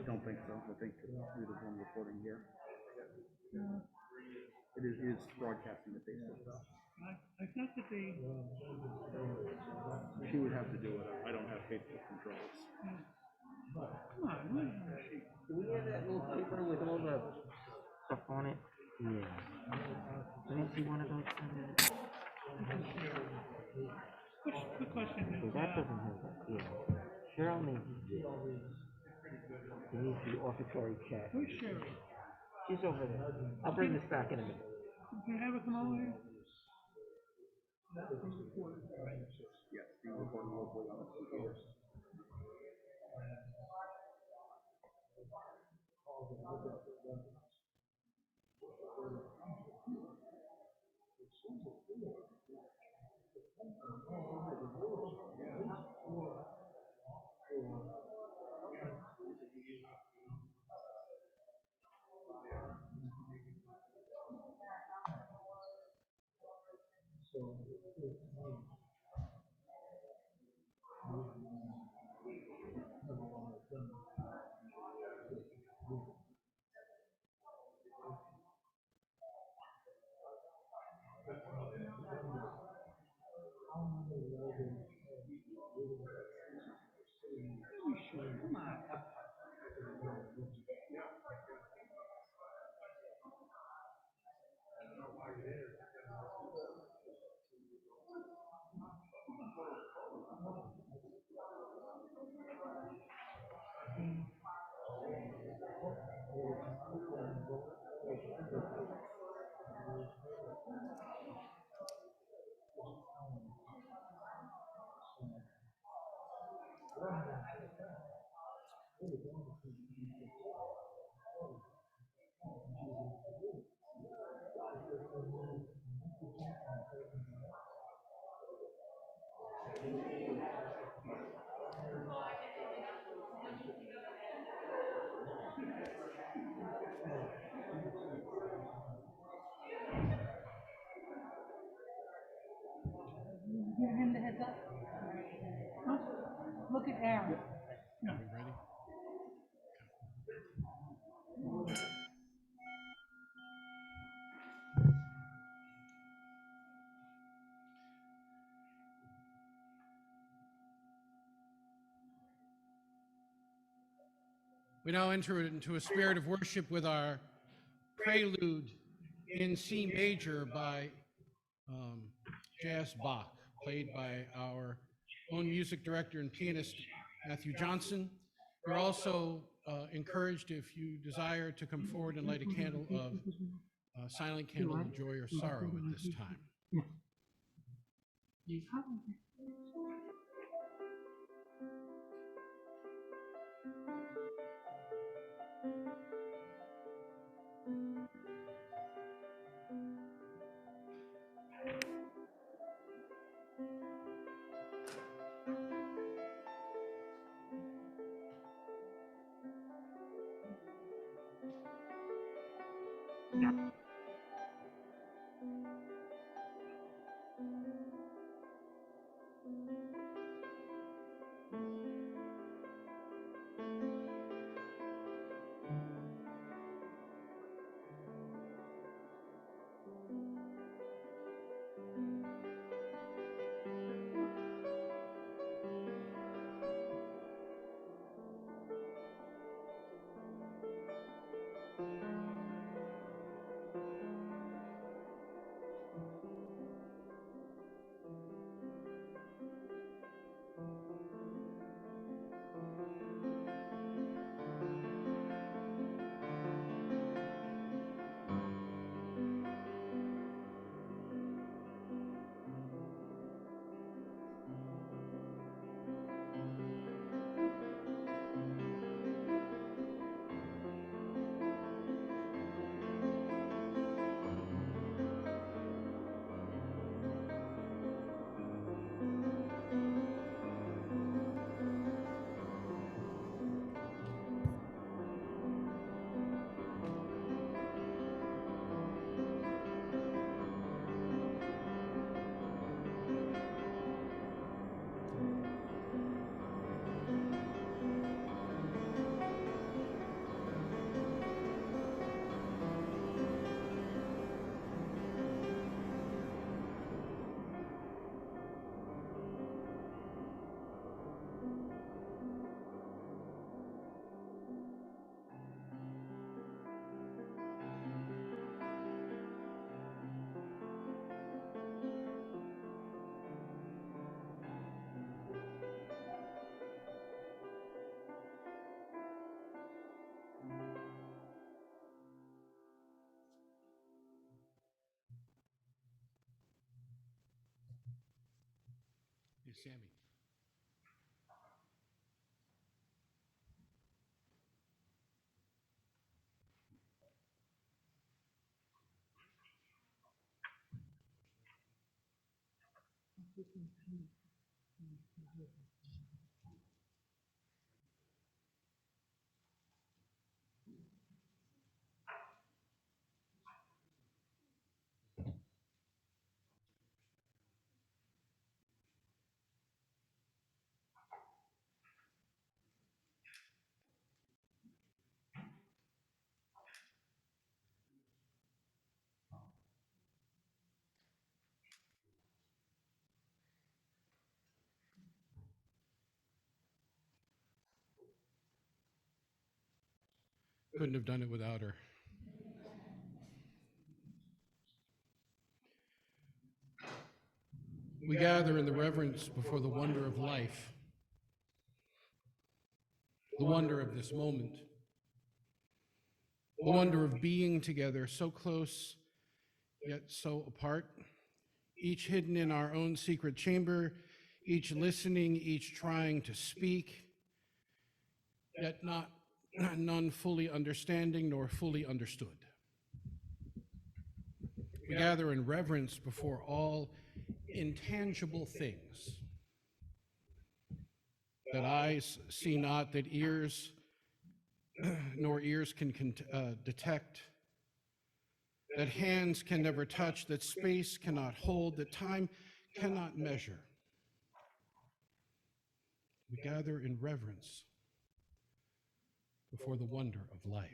don't think so. I think we're the one reporting here. It is broadcasting the Facebook though. I thought that they. She would have to do it. I don't have Facebook controls. Come on, what is she? Do we have that little paper with all the stuff on it? Yeah. Let me see one of those. Quick question. That doesn't have that. Yeah. Cheryl needs the officiatory chat. Where's Cheryl? She's over there. I'll bring this back in a minute. Can you have her come over here? Yes, being recorded locally on the computers. Come on. Give him the heads up. Huh? Look at Aaron. No. Are we ready? We now enter into a spirit of worship with our prelude in C major by J.S. Bach, played by our own music director and pianist, Matthew Johnson. You're also encouraged, if you desire, to come forward and light a candle of silent candle of joy or sorrow at this time. Sammy. Couldn't have done it without her. We gather in the reverence before the wonder of life, the wonder of this moment, the wonder of being together, so close yet so apart, each hidden in our own secret chamber, each listening, each trying to speak, yet none fully understanding nor fully understood. We gather in reverence before all intangible things that eyes see not, that ears nor ears can detect, that hands can never touch, that space cannot hold, that time cannot measure. We gather in reverence before the wonder of life.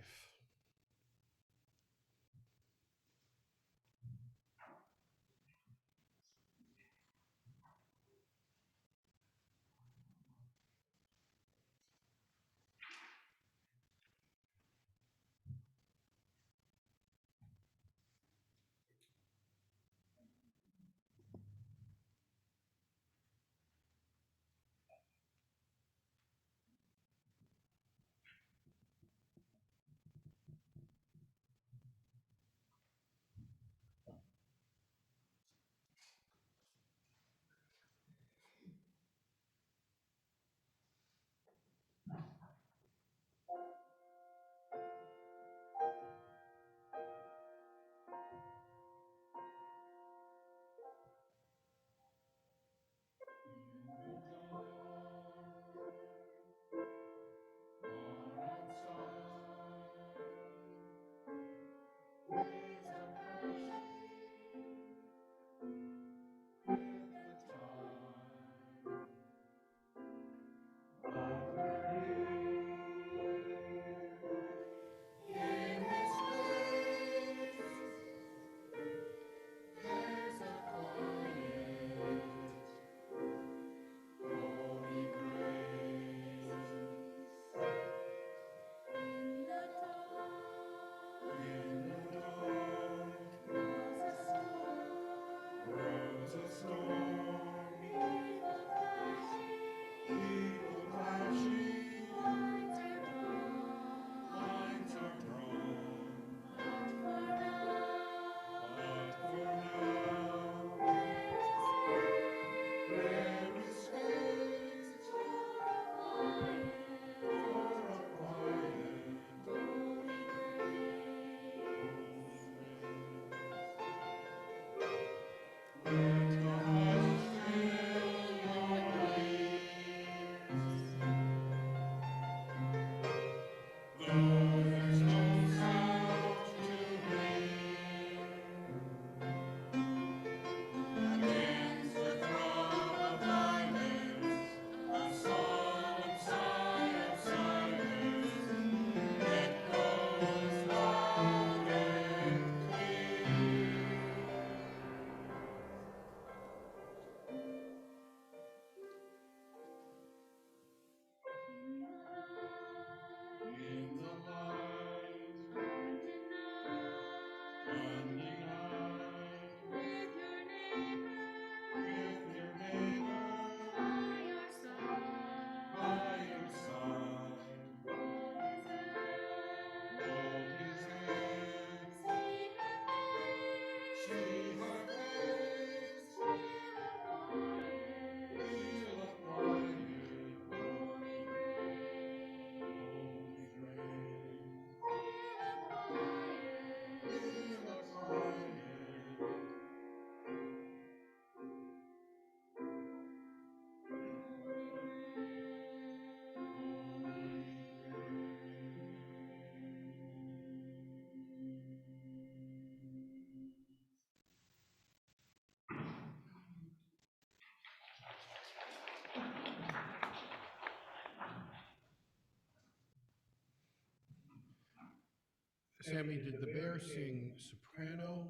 Sammy, did the bear sing soprano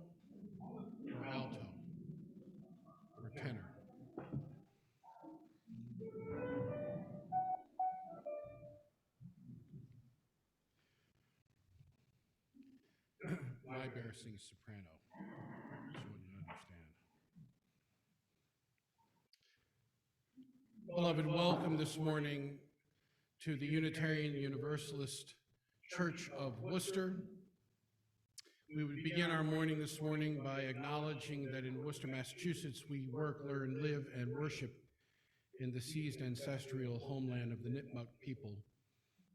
or alto or tenor? My bear sings soprano. Just want you to understand. Beloved, welcome this morning to the Unitarian Universalist Church of Worcester. We would begin our morning this morning by acknowledging that in Worcester, Massachusetts, we work, learn, live, and worship in the seized ancestral homeland of the Nipmuc people,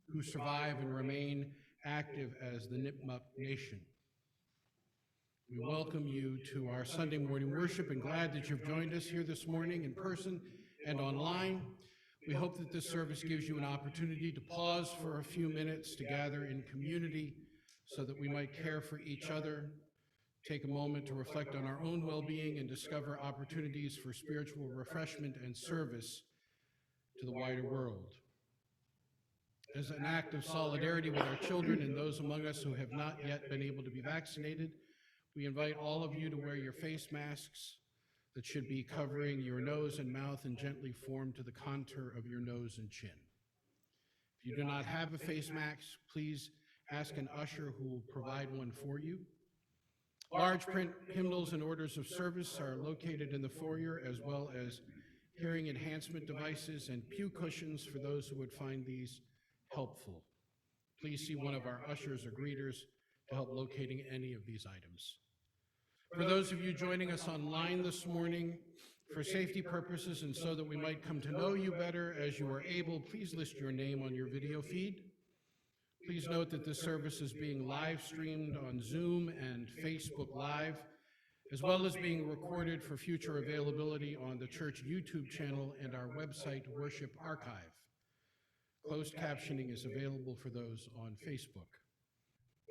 who survive and remain active as the Nipmuc Nation. We welcome you to our Sunday morning worship and glad that you've joined us here this morning in person and online. We hope that this service gives you an opportunity to pause for a few minutes to gather in community so that we might care for each other, take a moment to reflect on our own well-being and discover opportunities for spiritual refreshment and service to the wider world. As an act of solidarity with our children and those among us who have not yet been able to be vaccinated, we invite all of you to wear your face masks that should be covering your nose and mouth and gently form to the contour of your nose and chin. If you do not have a face mask, please ask an usher who will provide one for you. Large print hymnals and orders of service are located in the foyer, as well as hearing enhancement devices and pew cushions for those who would find these helpful. Please see one of our ushers or greeters to help locating any of these items. For those of you joining us online this morning, for safety purposes and so that we might come to know you better as you are able, please list your name on your video feed. Please note that this service is being live streamed on Zoom and Facebook Live, as well as being recorded for future availability on the church YouTube channel and our website Worship Archive. Closed captioning is available for those on Facebook.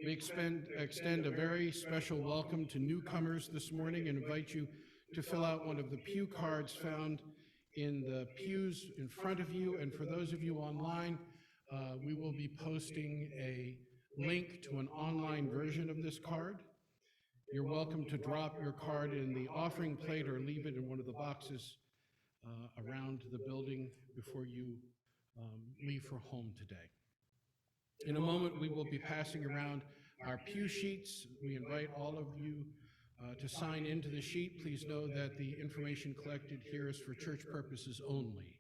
We extend a very special welcome to newcomers this morning and invite you to fill out one of the pew cards found in the pews in front of you. And for those of you online, we will be posting a link to an online version of this card. You're welcome to drop your card in the offering plate or leave it in one of the boxes around the building before you leave for home today. In a moment, we will be passing around our pew sheets. We invite all of you to sign into the sheet. Please know that the information collected here is for church purposes only.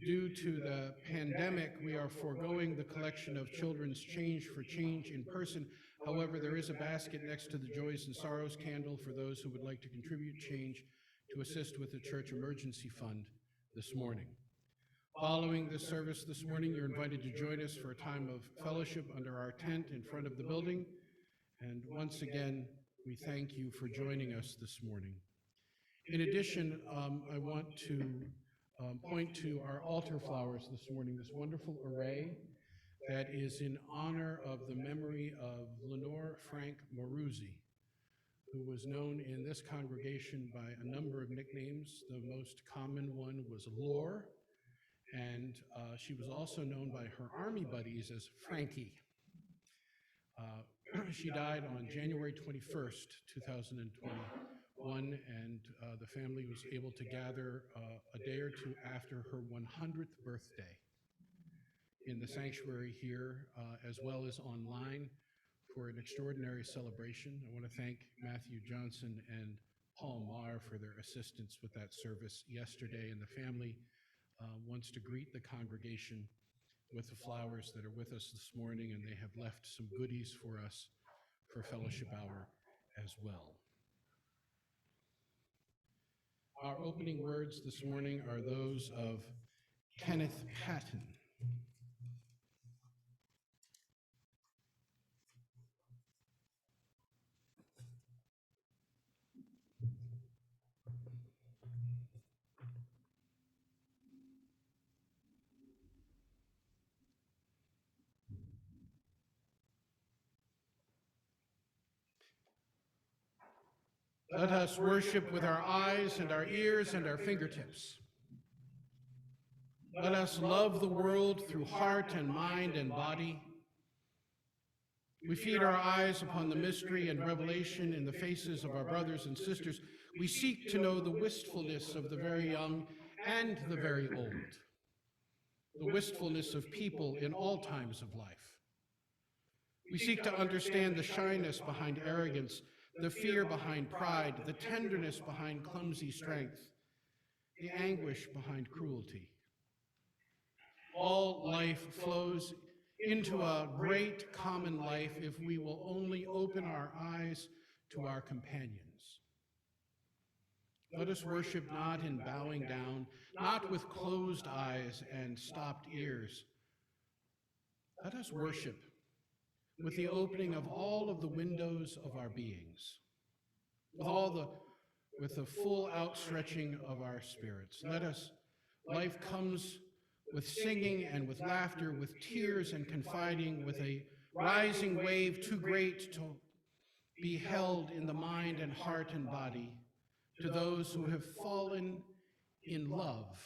Due to the pandemic, we are foregoing the collection of children's change for change in person. However, there is a basket next to the Joys and Sorrows candle for those who would like to contribute change to assist with the church emergency fund this morning. Following this service this morning, you're invited to join us for a time of fellowship under our tent in front of the building. And once again, we thank you for joining us this morning. In addition, I want to point to our altar flowers this morning, this wonderful array that is in honor of the memory of Lenore Frank Maruzzi, who was known in this congregation by a number of nicknames. The most common one was Lore, and she was also known by her army buddies as Frankie. She died on January 21st, 2021, and the family was able to gather a day or two after her 100th birthday in the sanctuary here, as well as online, for an extraordinary celebration. I want to thank Matthew Johnson and Paul Maher for their assistance with that service yesterday, and the family wants to greet the congregation with the flowers that are with us this morning, and they have left some goodies for us for fellowship hour as well. Our opening words this morning are those of Kenneth Patton. Let us worship with our eyes and our ears and our fingertips. Let us love the world through heart and mind and body. We feed our eyes upon the mystery and revelation in the faces of our brothers and sisters. We seek to know the wistfulness of the very young and the very old, the wistfulness of people in all times of life. We seek to understand the shyness behind arrogance, the fear behind pride, the tenderness behind clumsy strength, the anguish behind cruelty. All life flows into a great common life if we will only open our eyes to our companions. Let us worship not in bowing down, not with closed eyes and stopped ears. Let us worship with the opening of all of the windows of our beings, with the full outstretching of our spirits. Life comes with singing and with laughter, with tears and confiding, with a rising wave too great to be held in the mind and heart and body, to those who have fallen in love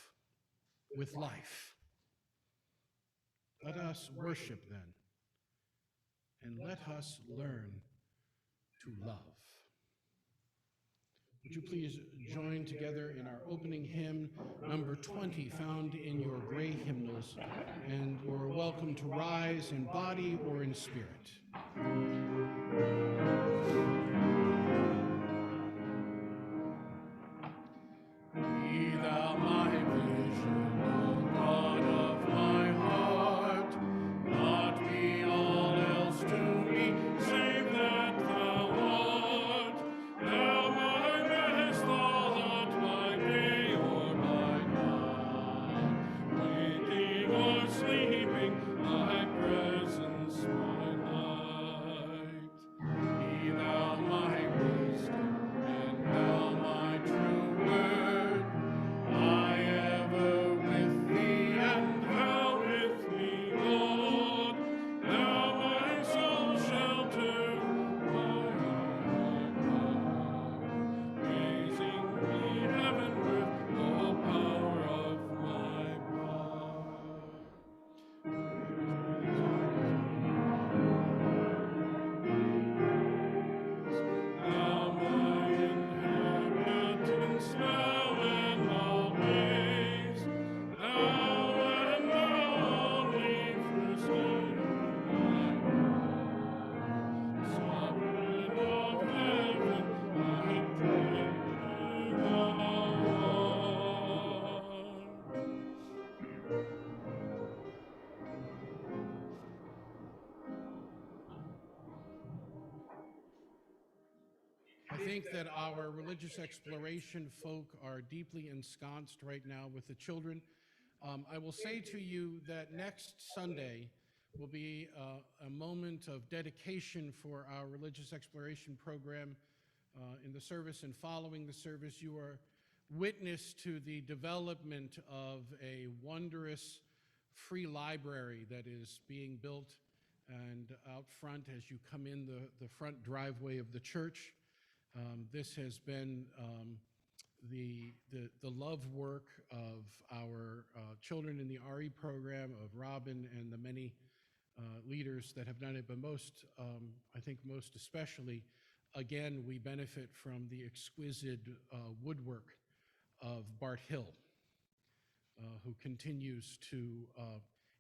with life. Let us worship then, and let us learn to love. Would you please join together in our opening hymn, number 20, found in your gray hymnals, and you're welcome to rise in body or in spirit. Be thou my vision, O God of my heart, not be all else to me, save that thou art. Thou my best thought, my day or my night, waking or sleeping, thy presence my light. Be thou my wisdom, and thou my true word, I ever with thee, and thou with me, Lord. Thou my soul shelter, my heart, raising me heavenward, O power of my pride. Thou my inheritance, now and always, thou and thou only first in my heart. Sovereign of heaven, I pray to thou art. I think that our religious exploration folk are deeply ensconced right now with the children. I will say to you that next Sunday will be a moment of dedication for our religious exploration program. In the service and following the service, you are witness to the development of a wondrous free library that is being built and out front as you come in the front driveway of the church. This has been the love work of our children in the RE program, of Robin and the many leaders that have done it, but most, I think most especially, again, we benefit from the exquisite woodwork of Bart Hill, who continues to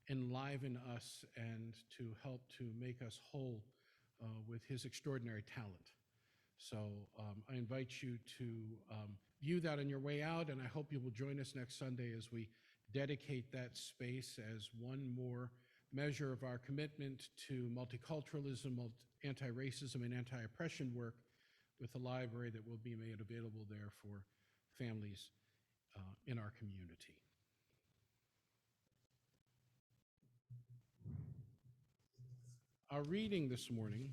enliven us and to help to make us whole with his extraordinary talent. So I invite you to view that on your way out, and I hope you will join us next Sunday as we dedicate that space as one more measure of our commitment to multiculturalism, anti-racism, and anti-oppression work with a library that will be made available there for families in our community. Our reading this morning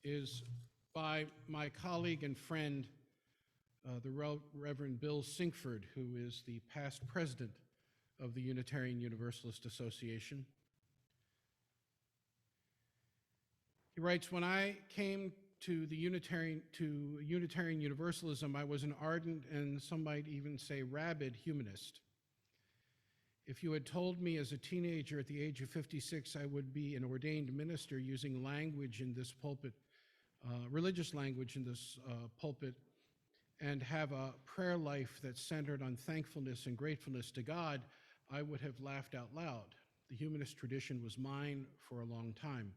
is by my colleague and friend, the Reverend Bill Sinkford, who is the past president of the Unitarian Universalist Association. He writes, when I came to Unitarian Universalism, I was an ardent and some might even say rabid humanist. If you had told me as a teenager at the age of 56 I would be an ordained minister using language in this pulpit, religious language in this pulpit, and have a prayer life that's centered on thankfulness and gratefulness to God, I would have laughed out loud. The humanist tradition was mine for a long time.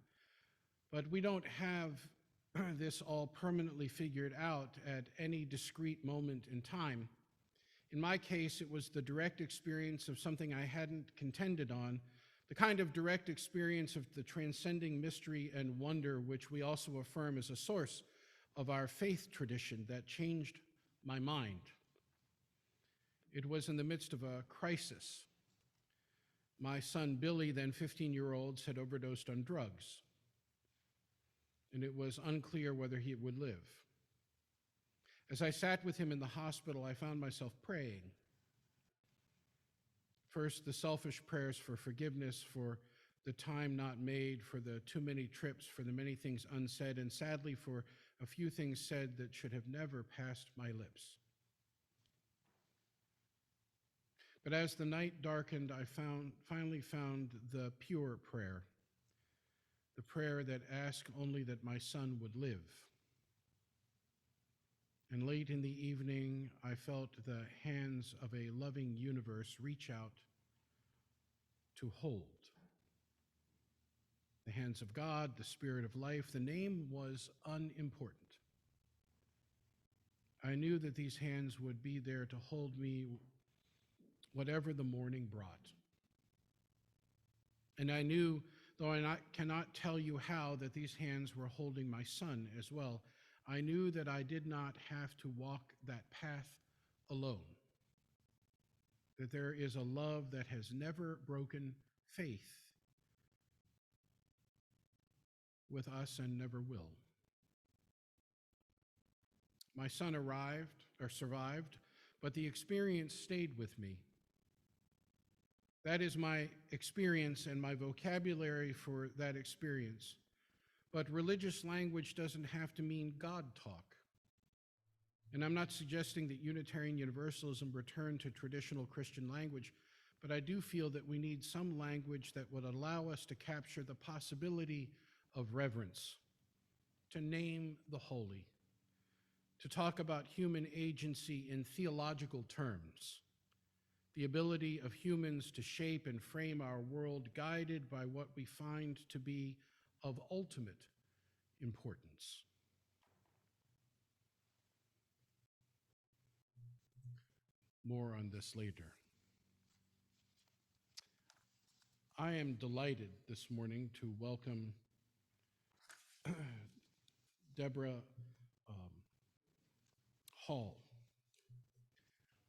But we don't have this all permanently figured out at any discrete moment in time. In my case, it was the direct experience of something I hadn't contended on, the kind of direct experience of the transcending mystery and wonder which we also affirm as a source of our faith tradition that changed my mind. It was in the midst of a crisis. My son Billy, then 15-year-old, had overdosed on drugs, and it was unclear whether he would live. As I sat with him in the hospital, I found myself praying. First, the selfish prayers for forgiveness, for the time not made, for the too many trips, for the many things unsaid, and sadly for a few things said that should have never passed my lips. But as the night darkened, I finally found the pure prayer, the prayer that asked only that my son would live. And late in the evening, I felt the hands of a loving universe reach out to hold. The hands of God, the Spirit of life. The name was unimportant. I knew that these hands would be there to hold me whatever the morning brought. And I knew, though I cannot tell you how, that these hands were holding my son as well. I knew that I did not have to walk that path alone, that there is a love that has never broken faith with us and never will. My son survived, but the experience stayed with me. That is my experience and my vocabulary for that experience. But religious language doesn't have to mean God talk. And I'm not suggesting that Unitarian Universalism return to traditional Christian language, but I do feel that we need some language that would allow us to capture the possibility of reverence, to name the holy, to talk about human agency in theological terms, the ability of humans to shape and frame our world guided by what we find to be of ultimate importance. More on this later. I am delighted this morning to welcome Deborah Hall,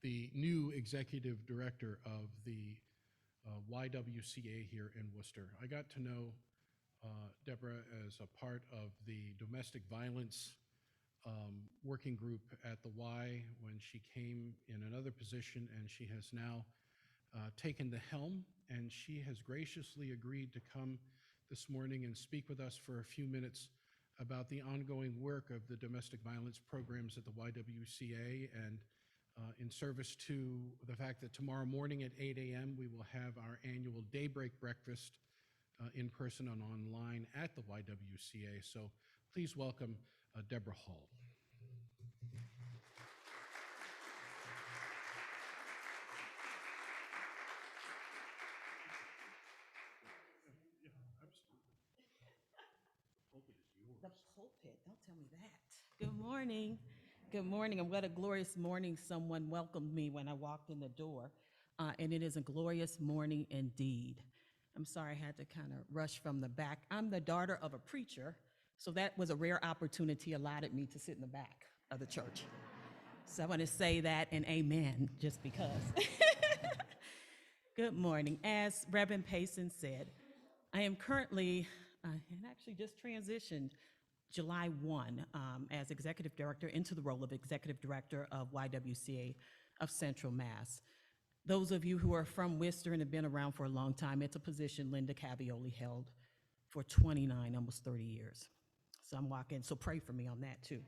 the new executive director of the Ywca here in Worcester. I got to know Deborah as a part of the domestic violence working group at the Y when she came in another position, and she has now taken the helm, and she has graciously agreed to come this morning and speak with us for a few minutes about the ongoing work of the domestic violence programs at the Ywca, and in service to the fact that tomorrow morning at 8 a.m. we will have our annual daybreak breakfast in person and online at the Ywca. So please welcome Deborah Hall. The pulpit, don't tell me that. Good morning. Good morning, and what a glorious morning someone welcomed me when I walked in the door. And it is a glorious morning indeed. I'm sorry I had to kind of rush from the back. I'm the daughter of a preacher, so that was a rare opportunity allotted me to sit in the back of the church. So I want to say that and amen, just because. Good morning. As Reverend Payson said, I am currently, and actually just transitioned July 1 as executive director into the role of executive director of Ywca of Central Mass. Those of you who are from Worcester and have been around for a long time, it's a position Linda Cavioli held for 29, almost 30 years. So I'm walking, so pray for me on that too.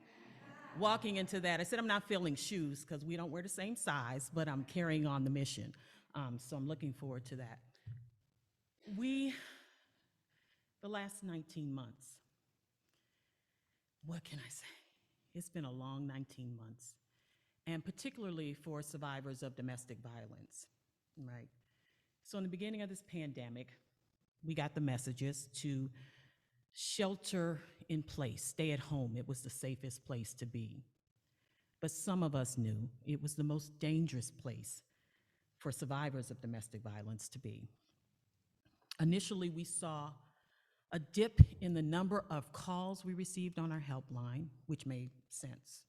Walking into that, I said I'm not filling shoes because we don't wear the same size, but I'm carrying on the mission. So I'm looking forward to that. The last 19 months, what can I say? It's been a long 19 months, and particularly for survivors of domestic violence, right? So in the beginning of this pandemic, we got the messages to shelter in place, stay at home. It was the safest place to be. But some of us knew it was the most dangerous place for survivors of domestic violence to be. Initially, we saw a dip in the number of calls we received on our helpline, which made sense.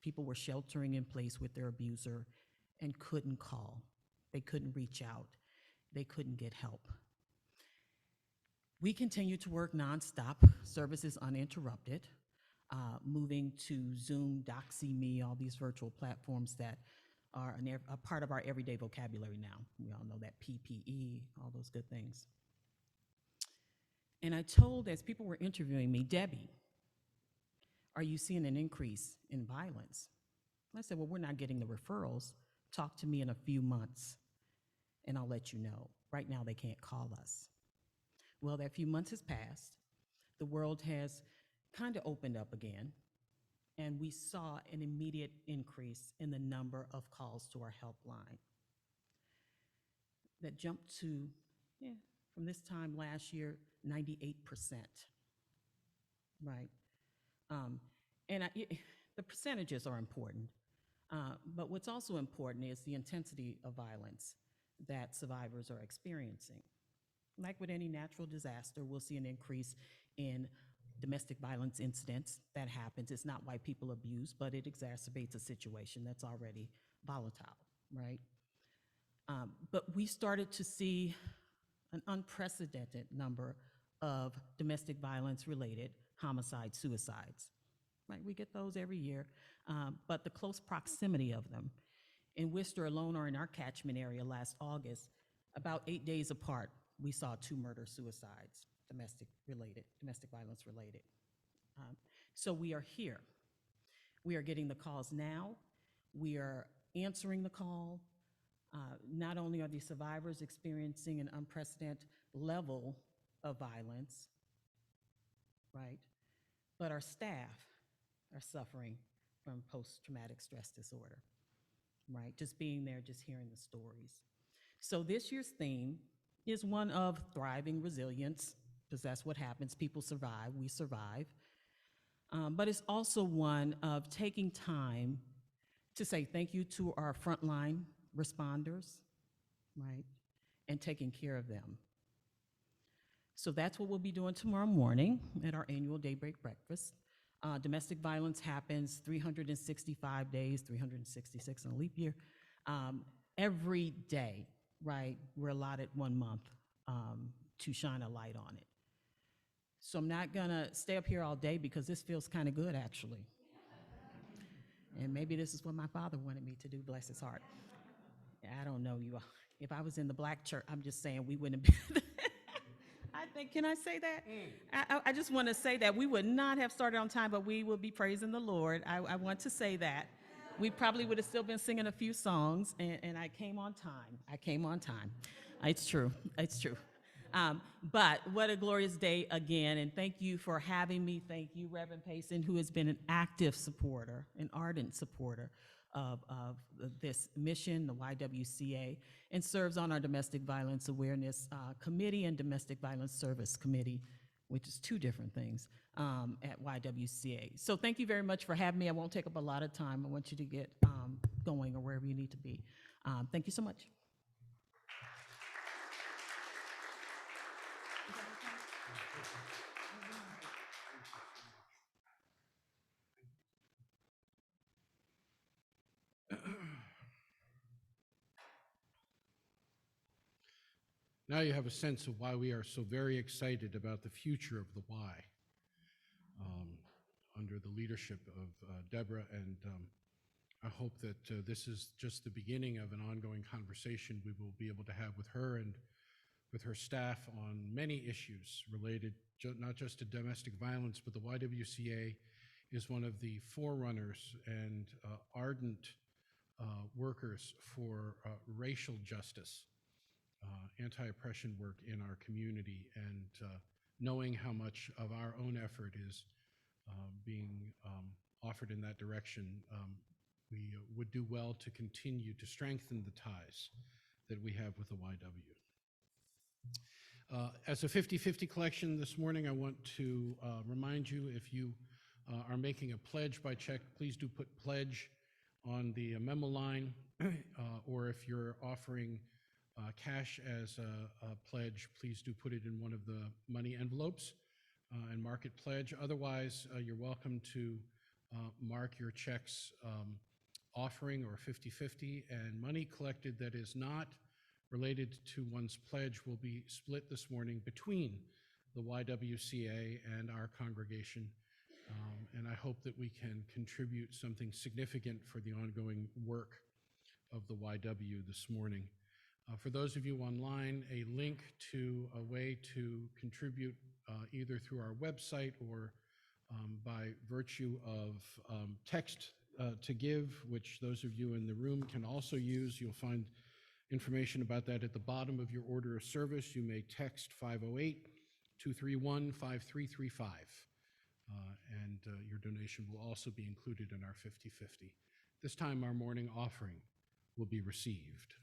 People were sheltering in place with their abuser and couldn't call. They couldn't reach out. They couldn't get help. We continued to work nonstop, services uninterrupted, moving to Zoom, DoxyMe, all these virtual platforms that are a part of our everyday vocabulary now. We all know that PPE, all those good things. And I told, as people were interviewing me, Debbie, are you seeing an increase in violence? I said, well, we're not getting the referrals. Talk to me in a few months, and I'll let you know. Right now, they can't call us. Well, that few months has passed. The world has kind of opened up again, and we saw an immediate increase in the number of calls to our helpline. That jumped to, from this time last year, 98%, right? The percentages are important, but what's also important is the intensity of violence that survivors are experiencing. Like with any natural disaster, we'll see an increase in domestic violence incidents. That happens. It's not why people abuse, but it exacerbates a situation that's already volatile, right? But we started to see an unprecedented number of domestic violence-related homicides, suicides, right? We get those every year, but the close proximity of them. In Worcester alone, or in our catchment area last August, about 8 days apart, we saw 2 murder-suicides, domestic violence related. So we are here. We are getting the calls now. We are answering the call. Not only are these survivors experiencing an unprecedented level of violence, right, but our staff are suffering from post-traumatic stress disorder, right? Just being there, just hearing the stories. So this year's theme is one of thriving resilience, because that's what happens. People survive, we survive. But it's also one of taking time to say thank you to our frontline responders, right, and taking care of them. So that's what we'll be doing tomorrow morning at our annual daybreak breakfast. Domestic violence happens 365 days, 366 in a leap year, every day, right? We're allotted 1 month to shine a light on it. So I'm not gonna stay up here all day because this feels kind of good, actually. And maybe this is what my father wanted me to do, bless his heart. I don't know you all. If I was in the black church, I'm just saying we wouldn't be. I think, can I say that? I just want to say that we would not have started on time, but we will be praising the Lord. I want to say that. We probably would have still been singing a few songs, and I came on time. I came on time. It's true. It's true. But what a glorious day again, and thank you for having me. Thank you, Reverend Payson, who has been an active supporter, an ardent supporter of this mission, the YWCA, and serves on our Domestic Violence Awareness Committee and Domestic Violence Service Committee, which is 2 different things, at YWCA. So thank you very much for having me. I won't take up a lot of time. I want you to get going or wherever you need to be. Thank you so much. Now you have a sense of why we are so very excited about the future of the Y, under the leadership of Deborah, and I hope that this is just the beginning of an ongoing conversation we will be able to have with her and with her staff on many issues related not just to domestic violence, but the YWCA is one of the forerunners and ardent workers for racial justice, anti-oppression work in our community, and knowing how much of our own effort is being offered in that direction, we would do well to continue to strengthen the ties that we have with the YW. As a 50-50 collection this morning, I want to remind you, if you are making a pledge by check, please do put pledge on the memo line, or if you're offering cash as a pledge, please do put it in one of the money envelopes and mark it pledge. Otherwise, you're welcome to mark your checks offering or 50-50, and money collected that is not related to one's pledge will be split this morning between the YWCA and our congregation. And I hope that we can contribute something significant for the ongoing work of the YW this morning. For those of you online, a link to a way to contribute either through our website or by virtue of text to give, which those of you in the room can also use. You'll find information about that at the bottom of your order of service. You may text 508-231-5335, and your donation will also be included in our 50-50. This time, our morning offering will be received.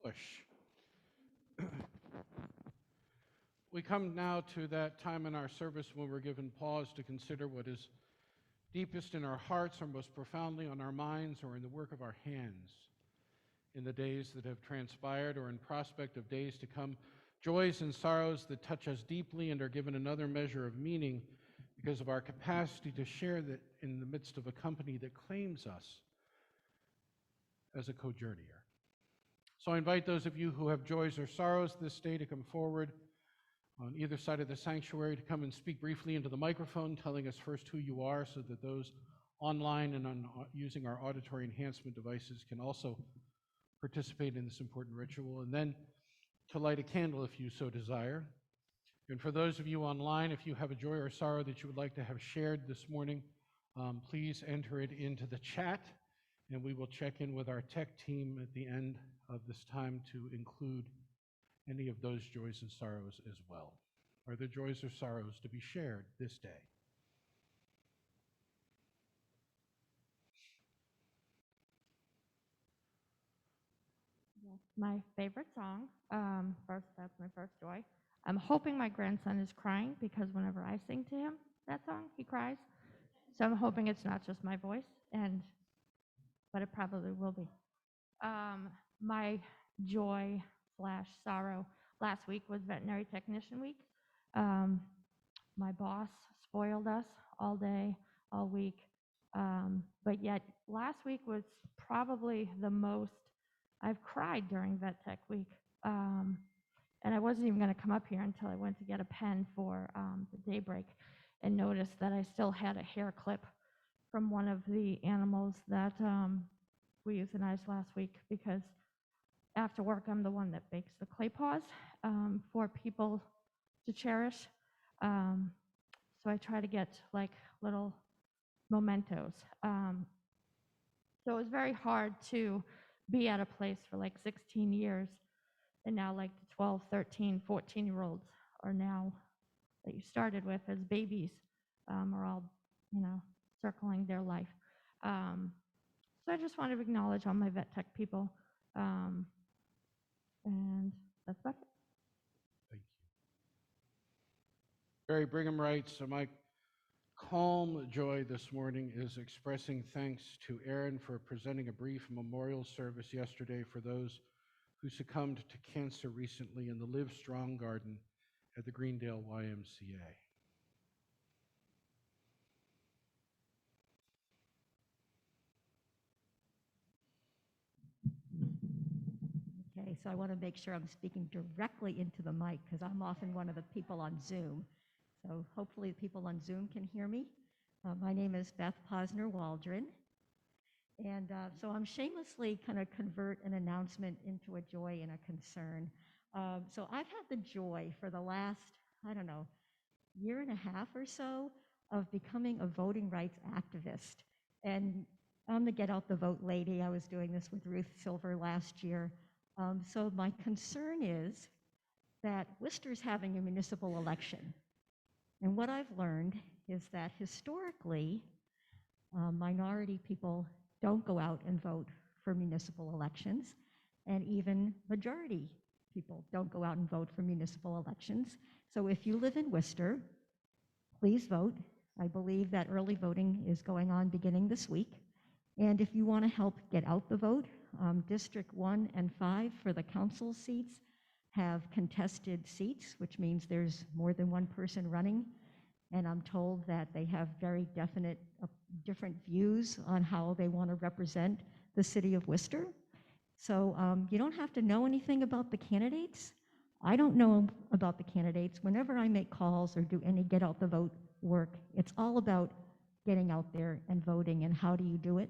push. We come now to that time in our service when we're given pause to consider what is deepest in our hearts or most profoundly on our minds or in the work of our hands in the days that have transpired or in prospect of days to come, joys and sorrows that touch us deeply and are given another measure of meaning because of our capacity to share that in the midst of a company that claims us as a co-journeyer. So I invite those of you who have joys or sorrows this day to come forward on either side of the sanctuary to come and speak briefly into the microphone, telling us first who you are so that those online and using our auditory enhancement devices can also participate in this important ritual, and then to light a candle if you so desire. And for those of you online, if you have a joy or sorrow that you would like to have shared this morning, please enter it into the chat, and we will check in with our tech team at the end of this time to include any of those joys and sorrows as well. Are there joys or sorrows to be shared this day? Yes, my favorite song. That's my first joy. I'm hoping my grandson is crying because whenever I sing to him that song, he cries. So I'm hoping it's not just my voice, but it probably will be. My joy / sorrow last week was Veterinary Technician Week. My boss spoiled us all day, all week. But yet last week was probably the most I've cried during Vet Tech Week. And I wasn't even going to come up here until I went to get a pen for the daybreak and noticed that I still had a hair clip from one of the animals that we euthanized last week, because after work I'm the one that bakes the clay paws for people to cherish. So I try to get like little mementos. So it was very hard to be at a place for like 16 years, and now like the 12, 13, 14-year-olds are now, that you started with as babies, are all, circling their life. So I just want to acknowledge all my vet tech people, and that's about it. Thank you. Barry Brigham writes, so my calm joy this morning is expressing thanks to Aaron for presenting a brief memorial service yesterday for those who succumbed to cancer recently in the Live Strong Garden at the Greendale YMCA. Okay, so I want to make sure I'm speaking directly into the mic because I'm often one of the people on Zoom. So hopefully the people on Zoom can hear me. My name is Beth Posner-Waldron. And so I'm shamelessly kind of convert an announcement into a joy and a concern. So I've had the joy for the last, year and a half or so of becoming a voting rights activist. And I'm the Get Out the Vote lady. I was doing this with Ruth Silver last year. So my concern is that Worcester's having a municipal election. And what I've learned is that historically, minority people don't go out and vote for municipal elections, and even majority people don't go out and vote for municipal elections. So if you live in Worcester, please vote. I believe that early voting is going on beginning this week. And if you want to help get out the vote, District 1 and 5 for the council seats have contested seats, which means there's more than one person running. And I'm told that they have very definite, different views on how they want to represent the city of Worcester. So you don't have to know anything about the candidates. I don't know about the candidates. Whenever I make calls or do any get out the vote work, it's all about getting out there and voting and how do you do it.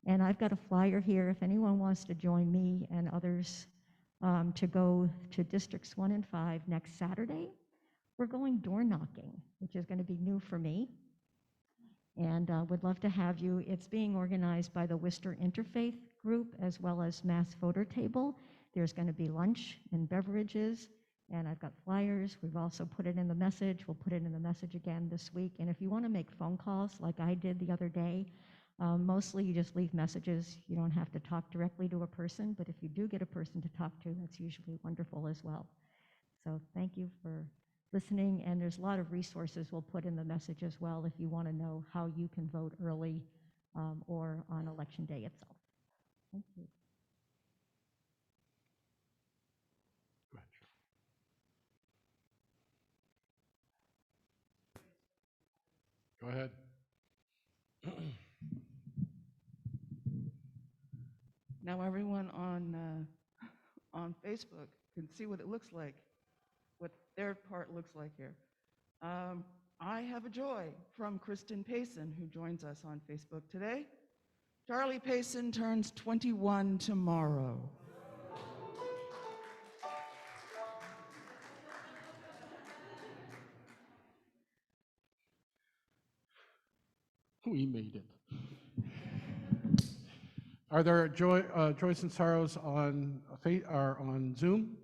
And I've got a flyer here if anyone wants to join me and others to go to Districts 1 and 5 next Saturday. We're going door knocking, which is going to be new for me, and would love to have you. It's being organized by the Worcester Interfaith Group as well as Mass Voter Table. There's going to be lunch and beverages, and I've got flyers. We've also put it in the message. We'll put it in the message again this week, and if you want to make phone calls like I did the other day, Mostly you just leave messages. You don't have to talk directly to a person, but if you do get a person to talk to, that's usually wonderful as well. So thank you for listening, and there's a lot of resources we'll put in the message as well if you want to know how you can vote early or on election day itself. Thank you. Go ahead. Now everyone on Facebook can see what it looks like, what their part looks like here. I have a joy from Kristen Payson, who joins us on Facebook today. Charlie Payson turns 21 tomorrow. We made it. Are there joys and sorrows on on Zoom?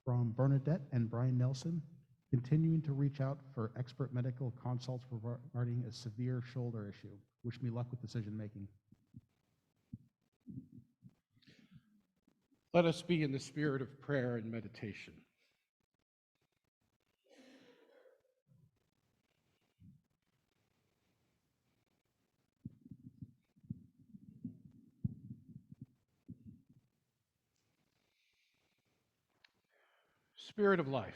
From Bernadette and Brian Nelson, continuing to reach out for expert medical consults regarding a severe shoulder issue. Wish me luck with decision making. Let us be in the spirit of prayer and meditation. Spirit of life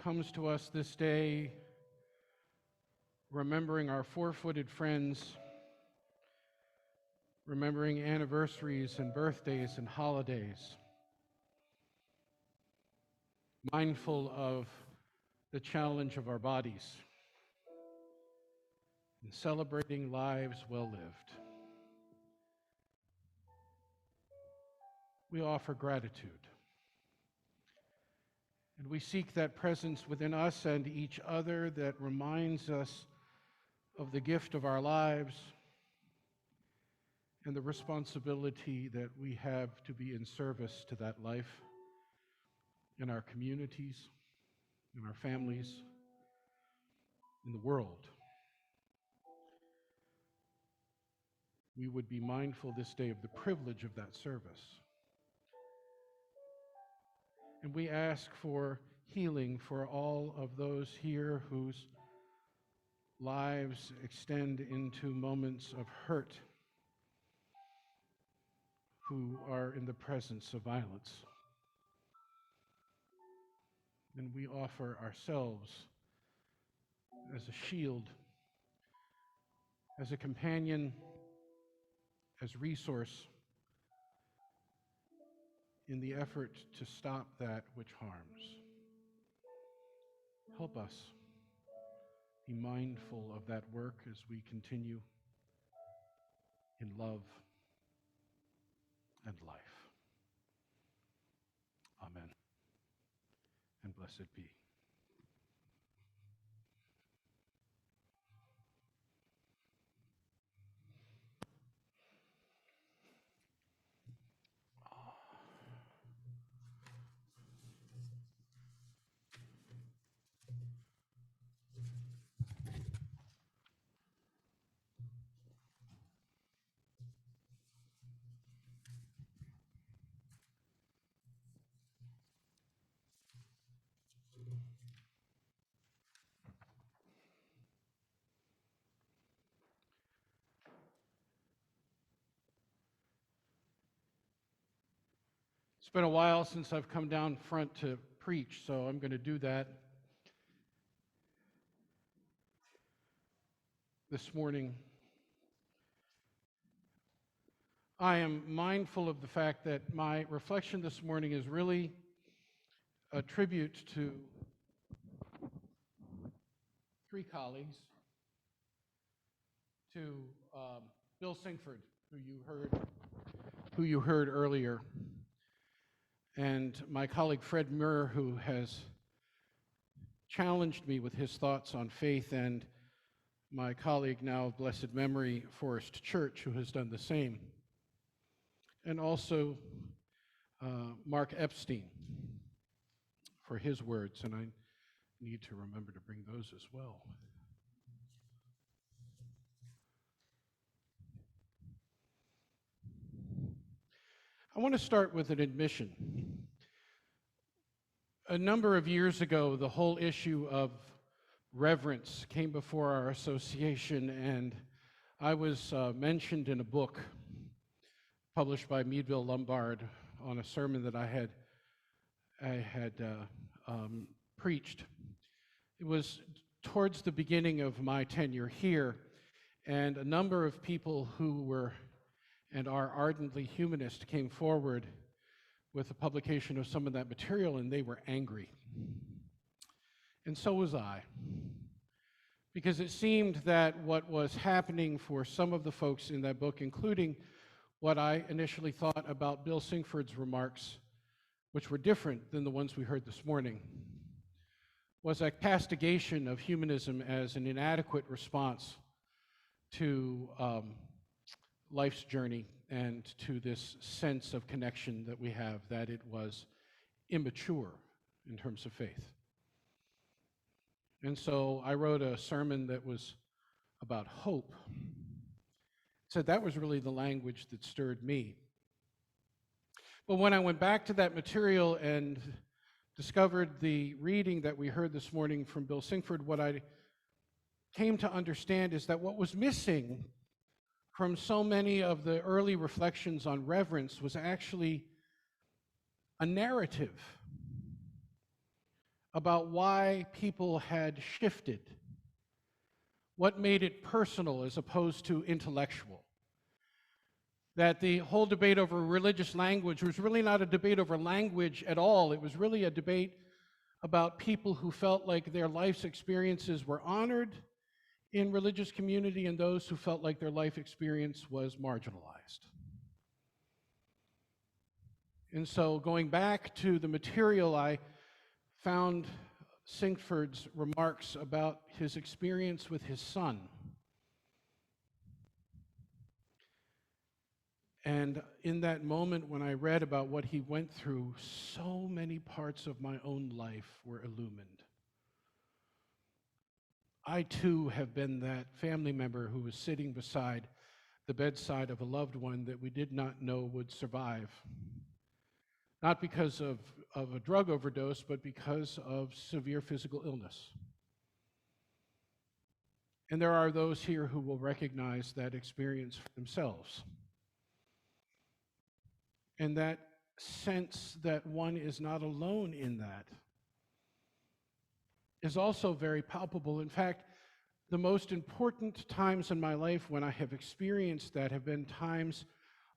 comes to us this day, remembering our four-footed friends, remembering anniversaries and birthdays and holidays, mindful of the challenge of our bodies, and celebrating lives well lived. We offer gratitude. And we seek that presence within us and each other that reminds us of the gift of our lives and the responsibility that we have to be in service to that life in our communities, in our families, in the world. We would be mindful this day of the privilege of that service. And we ask for healing for all of those here whose lives extend into moments of hurt, who are in the presence of violence. And we offer ourselves as a shield, as a companion, as resource in the effort to stop that which harms. Help us be mindful of that work as we continue in love and life. Amen. And blessed be. It's been a while since I've come down front to preach, so I'm going to do that this morning. I am mindful of the fact that my reflection this morning is really a tribute to three colleagues, to Bill Singford, who you heard earlier, and my colleague Fred Murr, who has challenged me with his thoughts on faith and my colleague, now of blessed memory, Forrest Church, who has done the same, and also Mark Epstein for his words, and I need to remember to bring those as well. I want to start with an admission. A number of years ago, the whole issue of reverence came before our association, and I was mentioned in a book published by Meadville Lombard on a sermon that I had preached. It was towards the beginning of my tenure here, and a number of people who were and are ardently humanist came forward with the publication of some of that material, and they were angry. And so was I, because it seemed that what was happening for some of the folks in that book, including what I initially thought about Bill Singford's remarks, which were different than the ones we heard this morning, was a castigation of humanism as an inadequate response to life's journey and to this sense of connection that we have, that it was immature in terms of faith. And so I wrote a sermon that was about hope. So that was really the language that stirred me. But when I went back to that material and discovered the reading that we heard this morning from Bill Singford, what I came to understand is that what was missing from so many of the early reflections on reverence was actually a narrative about why people had shifted, what made it personal as opposed to intellectual. That the whole debate over religious language was really not a debate over language at all. It was really a debate about people who felt like their life's experiences were honored in religious community and those who felt like their life experience was marginalized. And so going back to the material, I found Singford's remarks about his experience with his son. And in that moment when I read about what he went through, so many parts of my own life were illumined. I too have been that family member who was sitting beside the bedside of a loved one that we did not know would survive. Not because of a drug overdose, but because of severe physical illness. And there are those here who will recognize that experience for themselves. And that sense that one is not alone in that is also very palpable. In fact, the most important times in my life when I have experienced that have been times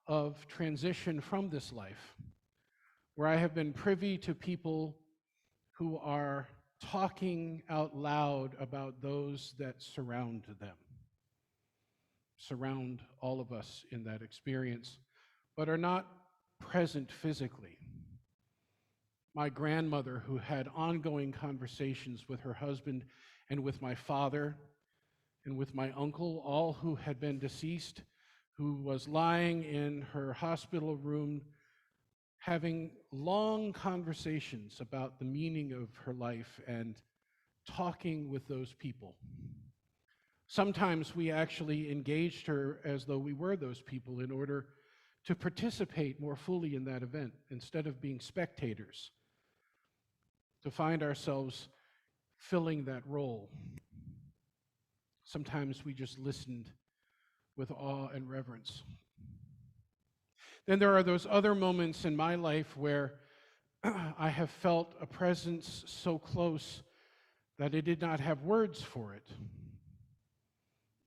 of transition from this life, where I have been privy to people who are talking out loud about those that surround them, surround all of us in that experience, but are not present physically. My grandmother, who had ongoing conversations with her husband and with my father and with my uncle, all who had been deceased, who was lying in her hospital room having long conversations about the meaning of her life and talking with those people. Sometimes we actually engaged her as though we were those people in order to participate more fully in that event instead of being spectators, to find ourselves filling that role. Sometimes we just listened with awe and reverence. Then there are those other moments in my life where I have felt a presence so close that I did not have words for it.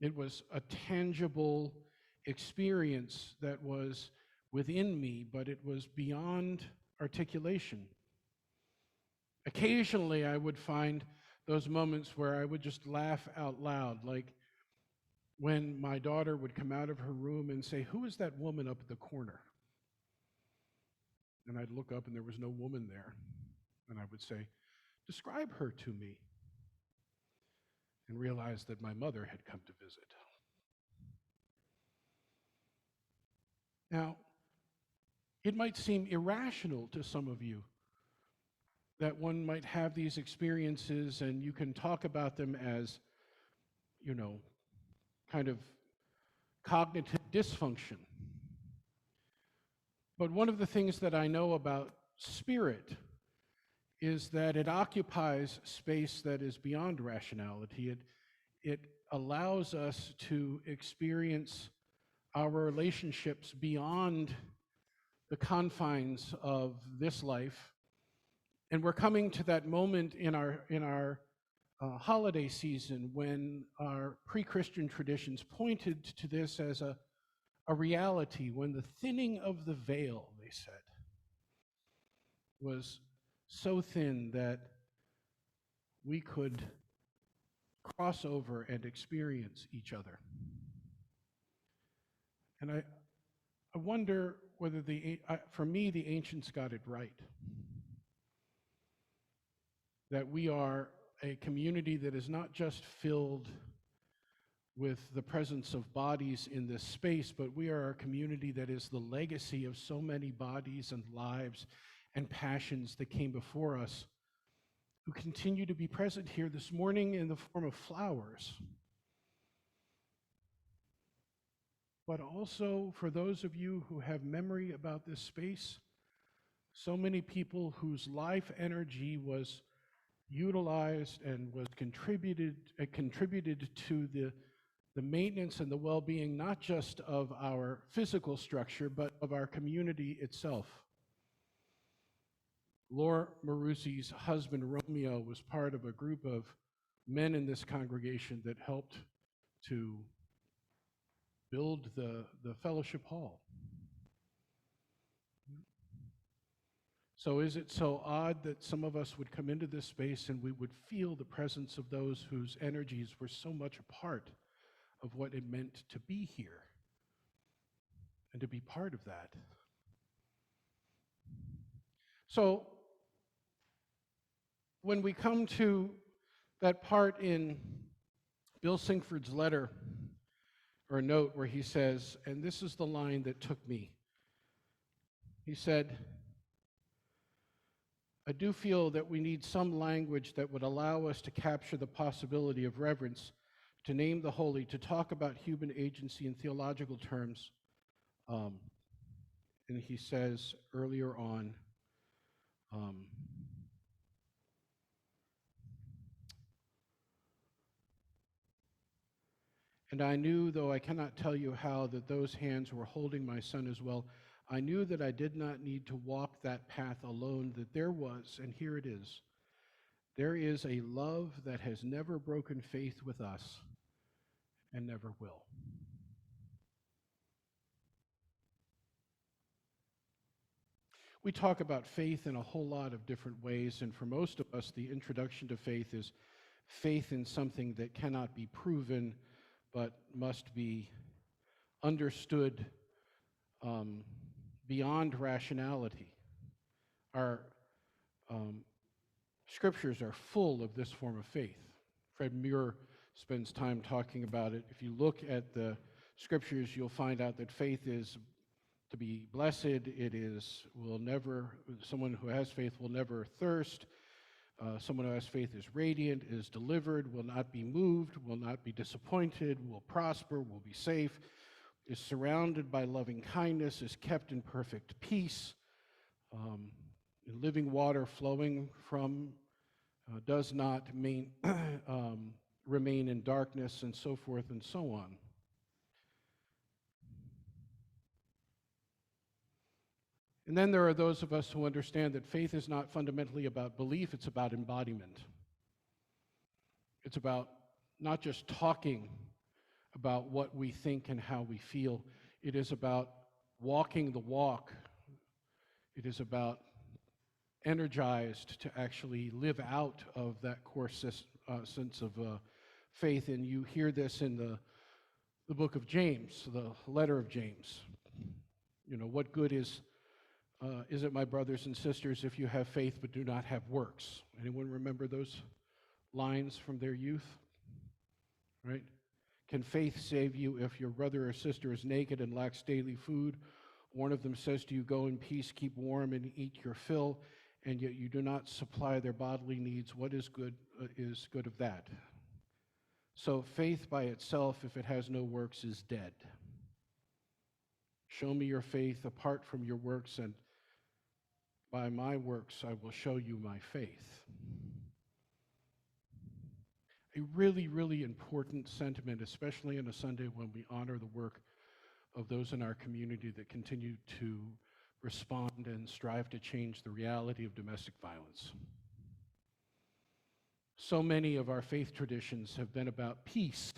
It was a tangible experience that was within me, but it was beyond articulation. Occasionally, I would find those moments where I would just laugh out loud, like when my daughter would come out of her room and say, "Who is that woman up at the corner?" And I'd look up and there was no woman there. And I would say, "Describe her to me." and realized that my mother had come to visit. Now, it might seem irrational to some of you that one might have these experiences and you can talk about them as, kind of cognitive dysfunction. But one of the things that I know about spirit is that it occupies space that is beyond rationality. It allows us to experience our relationships beyond the confines of this life. And we're coming to that moment in our holiday season when our pre-Christian traditions pointed to this as a reality, when the thinning of the veil, they said, was so thin that we could cross over and experience each other. And I wonder whether for me, the ancients got it right. That we are a community that is not just filled with the presence of bodies in this space, but we are a community that is the legacy of so many bodies and lives and passions that came before us, who continue to be present here this morning in the form of flowers. But also for those of you who have memory about this space, so many people whose life energy was utilized and was contributed to the maintenance and the well-being, not just of our physical structure, but of our community itself. Laura Maruzzi's husband, Romeo, was part of a group of men in this congregation that helped to build the fellowship hall. So is it so odd that some of us would come into this space and we would feel the presence of those whose energies were so much a part of what it meant to be here and to be part of that? So when we come to that part in Bill Singford's letter or note where he says, and this is the line that took me, he said, I do feel that we need some language that would allow us to capture the possibility of reverence, to name the holy, to talk about human agency in theological terms. And he says earlier on, and I knew, though I cannot tell you how, that those hands were holding my son as well. I knew that I did not need to walk that path alone, that there was, and here it is, there is a love that has never broken faith with us and never will. We talk about faith in a whole lot of different ways, and for most of us, the introduction to faith is faith in something that cannot be proven, but must be understood beyond rationality. Our scriptures are full of this form of faith. Fred Muir spends time talking about it. If you look at the scriptures, you'll find out that faith is to be blessed. It is, someone who has faith will never thirst. Someone who has faith is radiant, is delivered, will not be moved, will not be disappointed, will prosper, will be safe, is surrounded by loving kindness, is kept in perfect peace, living water flowing from, does not remain in darkness, and so forth and so on. And then there are those of us who understand that faith is not fundamentally about belief, it's about embodiment. It's about not just talking about what we think and how we feel. It is about walking the walk. It is about energized to actually live out of that core sense of faith. And you hear this in the book of James, the letter of James. What good is it, my brothers and sisters, if you have faith but do not have works? Anyone remember those lines from their youth? right? Can faith save you if your brother or sister is naked and lacks daily food? One of them says to you, go in peace, keep warm, and eat your fill, and yet you do not supply their bodily needs. What is good of that? So faith by itself, if it has no works, is dead. Show me your faith apart from your works, and by my works I will show you my faith. A really, really important sentiment, especially on a Sunday when we honor the work of those in our community that continue to respond and strive to change the reality of domestic violence. So many of our faith traditions have been about peace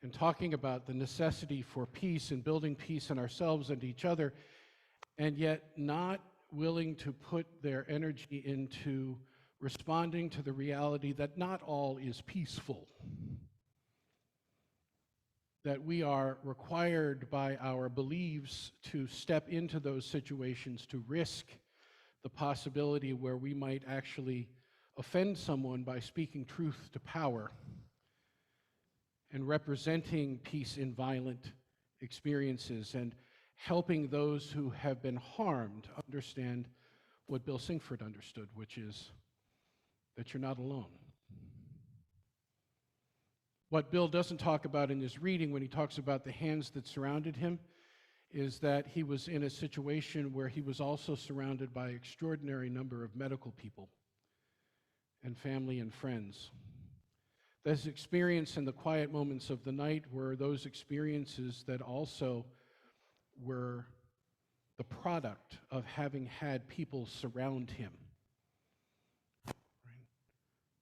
and talking about the necessity for peace and building peace in ourselves and each other, and yet not willing to put their energy into responding to the reality that not all is peaceful, that we are required by our beliefs to step into those situations, to risk the possibility where we might actually offend someone by speaking truth to power and representing peace in violent experiences and helping those who have been harmed understand what Bill Singford understood, which is that you're not alone. What Bill doesn't talk about in his reading when he talks about the hands that surrounded him is that he was in a situation where he was also surrounded by an extraordinary number of medical people and family and friends. This experience in the quiet moments of the night were those experiences that also were the product of having had people surround him.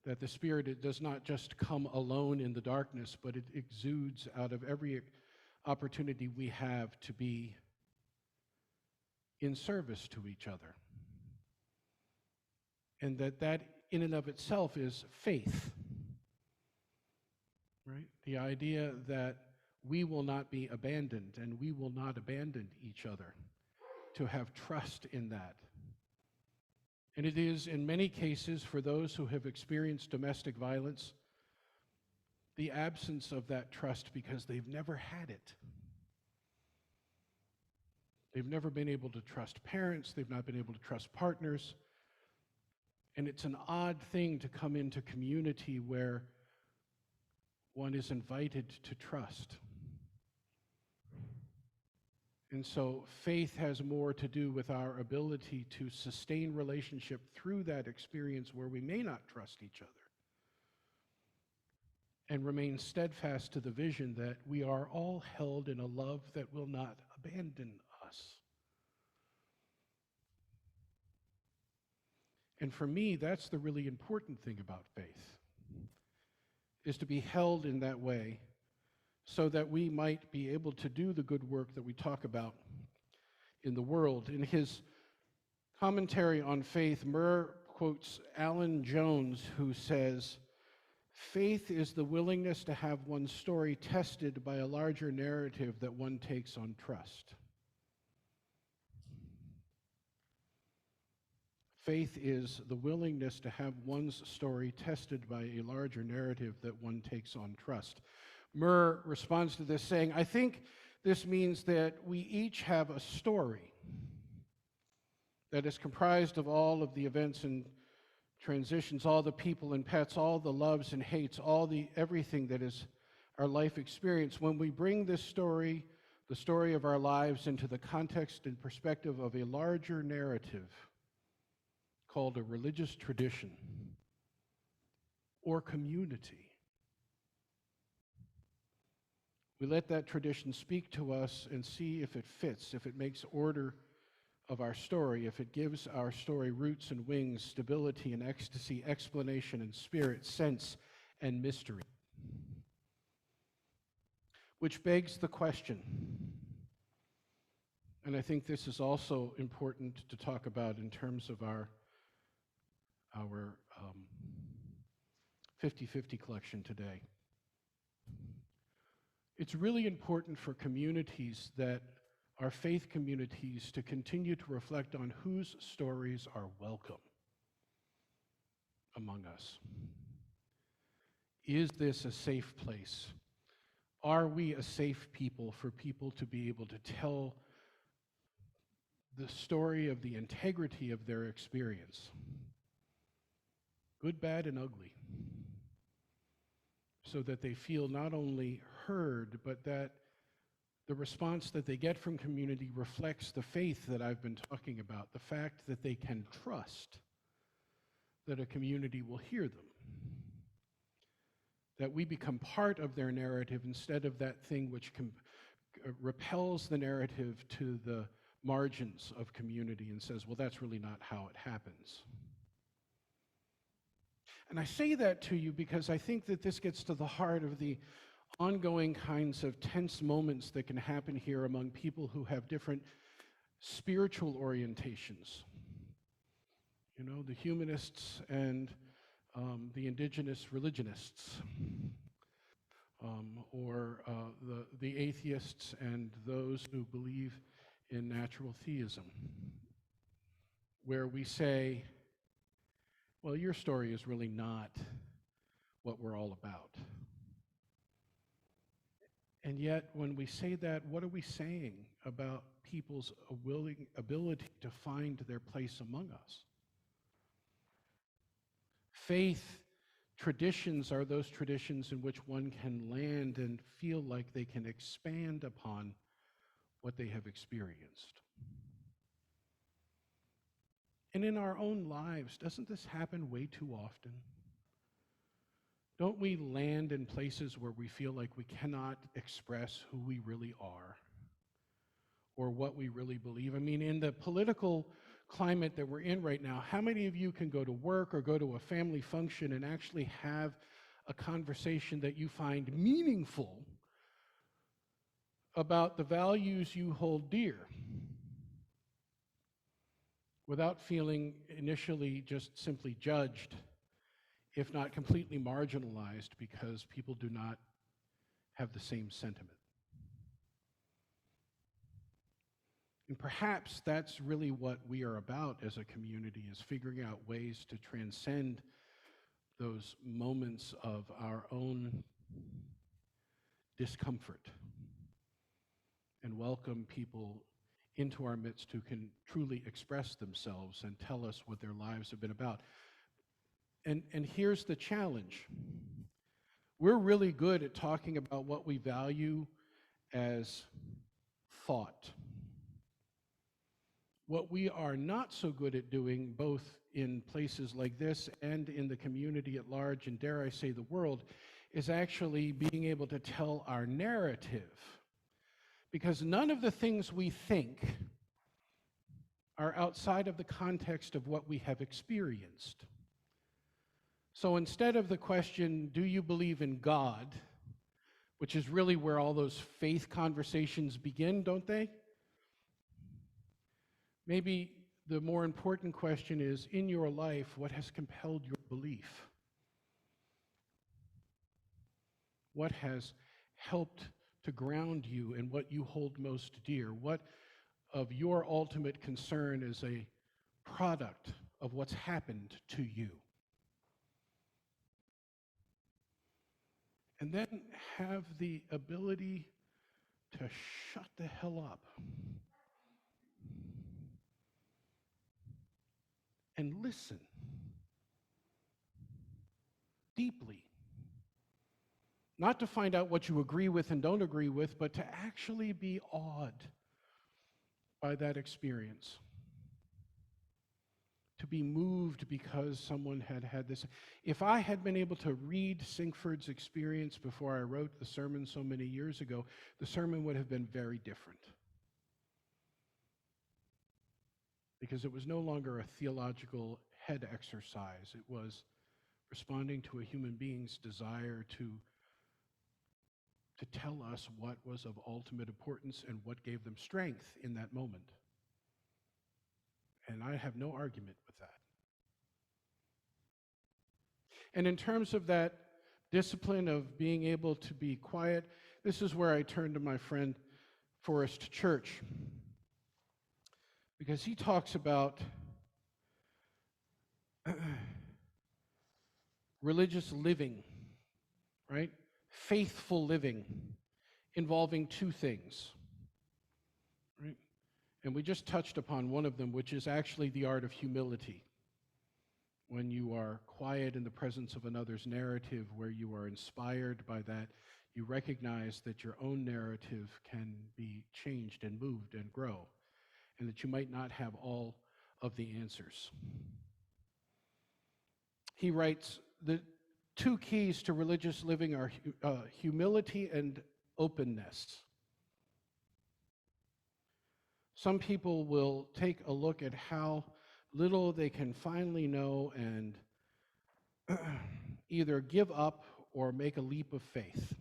That the Spirit, it does not just come alone in the darkness, but it exudes out of every opportunity we have to be in service to each other. And that in and of itself is faith, right? The idea that we will not be abandoned and we will not abandon each other, to have trust in that. And it is, in many cases, for those who have experienced domestic violence, the absence of that trust because they've never had it. They've never been able to trust parents, they've not been able to trust partners. And it's an odd thing to come into community where one is invited to trust. And so faith has more to do with our ability to sustain relationship through that experience where we may not trust each other and remain steadfast to the vision that we are all held in a love that will not abandon us. And for me, that's the really important thing about faith, is to be held in that way so that we might be able to do the good work that we talk about in the world. In his commentary on faith, Murr quotes Alan Jones, who says, "Faith is the willingness to have one's story tested by a larger narrative that one takes on trust." Faith is the willingness to have one's story tested by a larger narrative that one takes on trust. Murr responds to this saying, "I think this means that we each have a story that is comprised of all of the events and transitions, all the people and pets, all the loves and hates, everything that is our life experience. When we bring this story, the story of our lives, into the context and perspective of a larger narrative called a religious tradition or community, we let that tradition speak to us and see if it fits, if it makes order of our story, if it gives our story roots and wings, stability and ecstasy, explanation and spirit, sense and mystery." Which begs the question, and I think this is also important to talk about in terms of our 50/50 collection today. It's really important for communities that our faith communities to continue to reflect on whose stories are welcome among us. Is this a safe place? Are we a safe people for people to be able to tell the story of the integrity of their experience? Good, bad, and ugly. So that they feel not only heard, but that the response that they get from community reflects the faith that I've been talking about, the fact that they can trust that a community will hear them, that we become part of their narrative instead of that thing which repels the narrative to the margins of community and says, well, that's really not how it happens. And I say that to you because I think that this gets to the heart of the ongoing kinds of tense moments that can happen here among people who have different spiritual orientations. You know, the humanists and the indigenous religionists, or the atheists and those who believe in natural theism, where we say, well, your story is really not what we're all about. And yet, when we say that, what are we saying about people's ability to find their place among us? Faith traditions are those traditions in which one can land and feel like they can expand upon what they have experienced. And in our own lives, doesn't this happen way too often? Don't we land in places where we feel like we cannot express who we really are or what we really believe? I mean, in the political climate that we're in right now, how many of you can go to work or go to a family function and actually have a conversation that you find meaningful about the values you hold dear without feeling initially just simply judged, if not completely marginalized, because people do not have the same sentiment? And perhaps that's really what we are about as a community, is figuring out ways to transcend those moments of our own discomfort and welcome people into our midst who can truly express themselves and tell us what their lives have been about. And here's the challenge. We're really good at talking about what we value as thought. What we are not so good at doing, both in places like this and in the community at large, and dare I say the world, is actually being able to tell our narrative. Because none of the things we think are outside of the context of what we have experienced. So instead of the question, do you believe in God, which is really where all those faith conversations begin, don't they? Maybe the more important question is, in your life, what has compelled your belief? What has helped to ground you in what you hold most dear? What of your ultimate concern is a product of what's happened to you? And then have the ability to shut the hell up and listen deeply. Not to find out what you agree with and don't agree with, but to actually be awed by that experience. To be moved because someone had had this. If I had been able to read Sinkford's experience before I wrote the sermon so many years ago, the sermon would have been very different. Because it was no longer a theological head exercise. It was responding to a human being's desire to tell us what was of ultimate importance and what gave them strength in that moment. And I have no argument with that. And in terms of that discipline of being able to be quiet, this is where I turn to my friend Forrest Church, because he talks about religious living right? Faithful living involving two things, right? And we just touched upon one of them, which is actually the art of humility. When you are quiet in the presence of another's narrative, where you are inspired by that, you recognize that your own narrative can be changed and moved and grow, and that you might not have all of the answers. He writes, the two keys to religious living are humility and openness. Some people will take a look at how little they can finally know and either give up or make a leap of faith.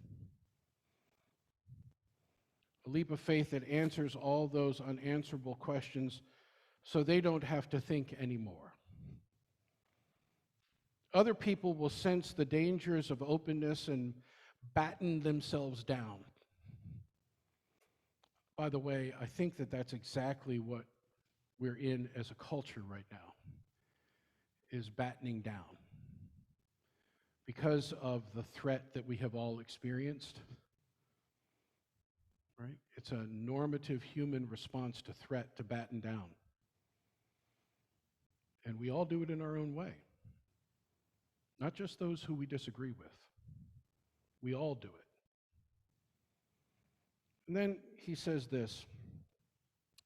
A leap of faith that answers all those unanswerable questions so they don't have to think anymore. Other people will sense the dangers of openness and batten themselves down. By the way, I think that that's exactly what we're in as a culture right now, is battening down. Because of the threat that we have all experienced, right? It's a normative human response to threat to batten down. And we all do it in our own way. Not just those who we disagree with. We all do it. And then he says this,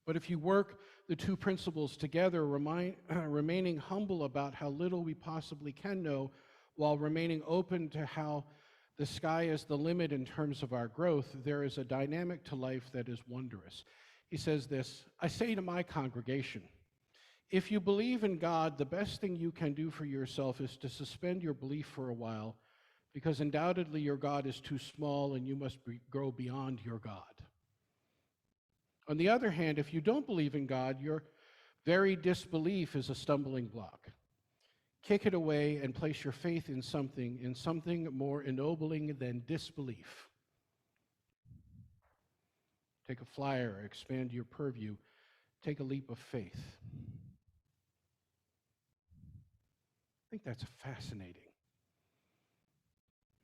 but if you work the two principles together, remaining humble about how little we possibly can know, while remaining open to how the sky is the limit in terms of our growth, there is a dynamic to life that is wondrous. He says this, I say to my congregation, if you believe in God, the best thing you can do for yourself is to suspend your belief for a while, because undoubtedly your God is too small and you must grow beyond your God. On the other hand, if you don't believe in God, your very disbelief is a stumbling block. Kick it away and place your faith in something more ennobling than disbelief. Take a flyer, expand your purview, take a leap of faith. I think that's fascinating.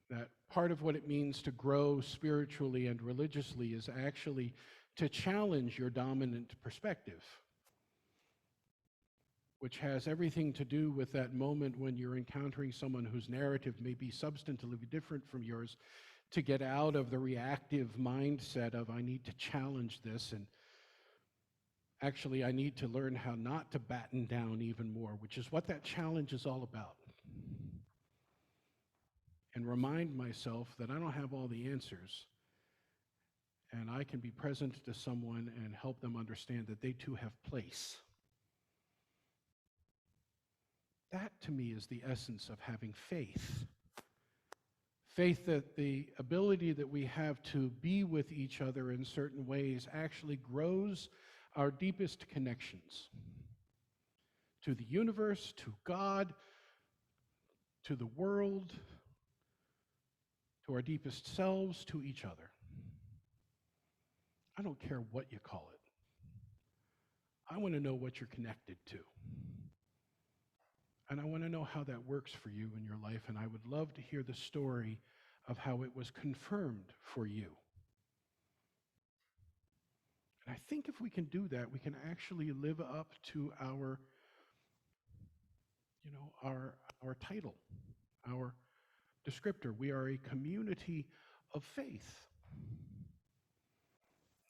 That part of what it means to grow spiritually and religiously is actually to challenge your dominant perspective, which has everything to do with that moment when you're encountering someone whose narrative may be substantively different from yours, to get out of the reactive mindset of, I need to challenge this, and actually I need to learn how not to batten down even more, which is what that challenge is all about. And remind myself that I don't have all the answers, and I can be present to someone and help them understand that they too have place. That, to me, is the essence of having faith. Faith that the ability that we have to be with each other in certain ways actually grows our deepest connections to the universe, to God, to the world, to our deepest selves, to each other. I don't care what you call it. I want to know what you're connected to. And I want to know how that works for you in your life, and I would love to hear the story of how it was confirmed for you. And I think if we can do that, we can actually live up to our title, our descriptor. We are a community of faith.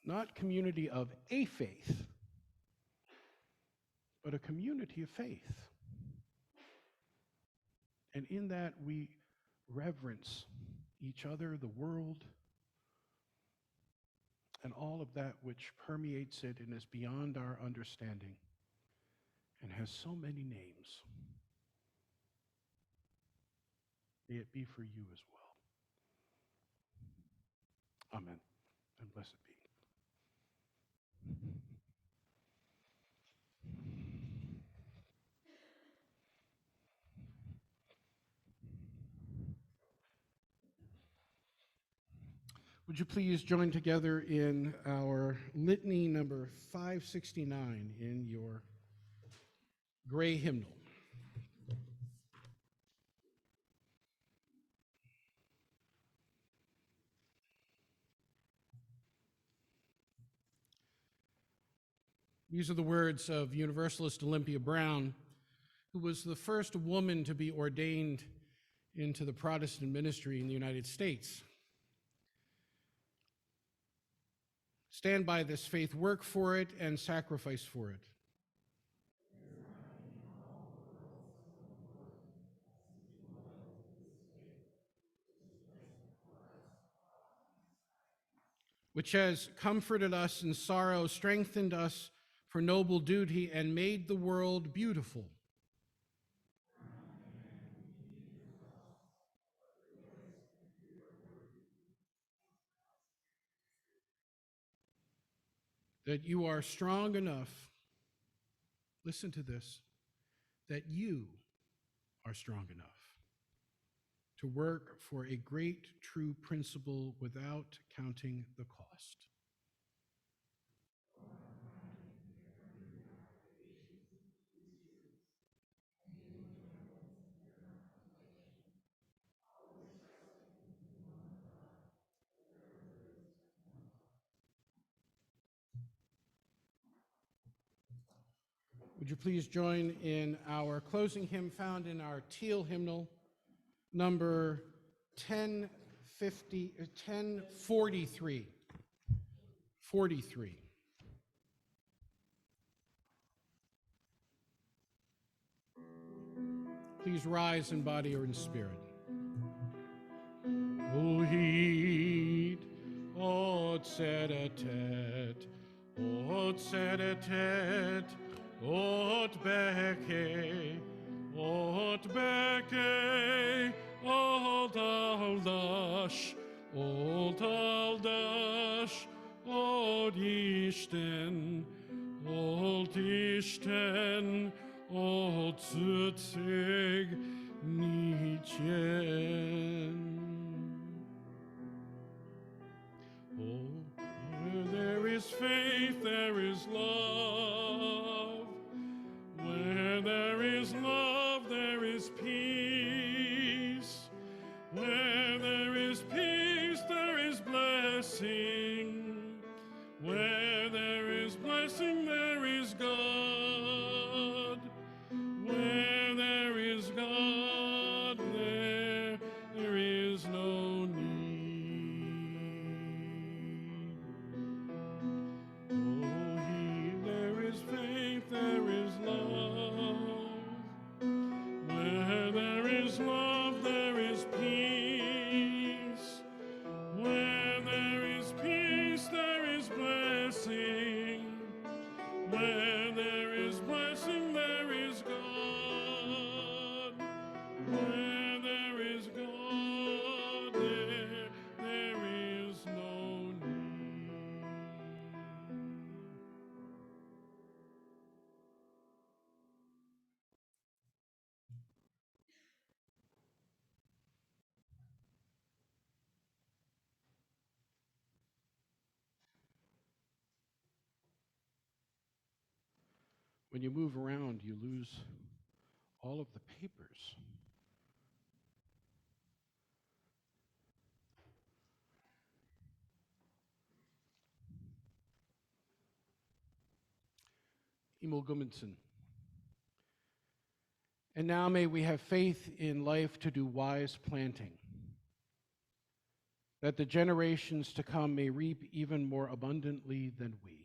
Not community of a faith, but a community of faith. And in that, we reverence each other, the world, and all of that which permeates it and is beyond our understanding and has so many names. May it be for you as well. Amen. And blessed be. Would you please join together in our litany number 569 in your gray hymnal? These are the words of Universalist Olympia Brown, who was the first woman to be ordained into the Protestant ministry in the United States. Stand by this faith, work for it, and sacrifice for it. Which has comforted us in sorrow, strengthened us for noble duty, and made the world beautiful. That you are strong enough, listen to this, that you are strong enough to work for a great true principle without counting the cost. Would you please join in our closing hymn found in our teal hymnal, number 1043. 43. Please rise in body or in spirit. O heed, od sedetet, od sedetet, od beke, od beke, od aldash, od aldash, od isten, od isten, od zutzig nichen. Oh, where there is faith, there is love. Where there is love, there is peace. Where there is peace, there is blessing. Where there is blessing, there is God. Where there is God, there is no need. Oh, there is faith, there is love. Where there is love, there is peace. Where there is peace, there is blessing. Where there is blessing, there is God. Where there is God, there is no need. When you move around, you lose all of the papers. Emil Gudmundsson. And now may we have faith in life to do wise planting, that the generations to come may reap even more abundantly than we.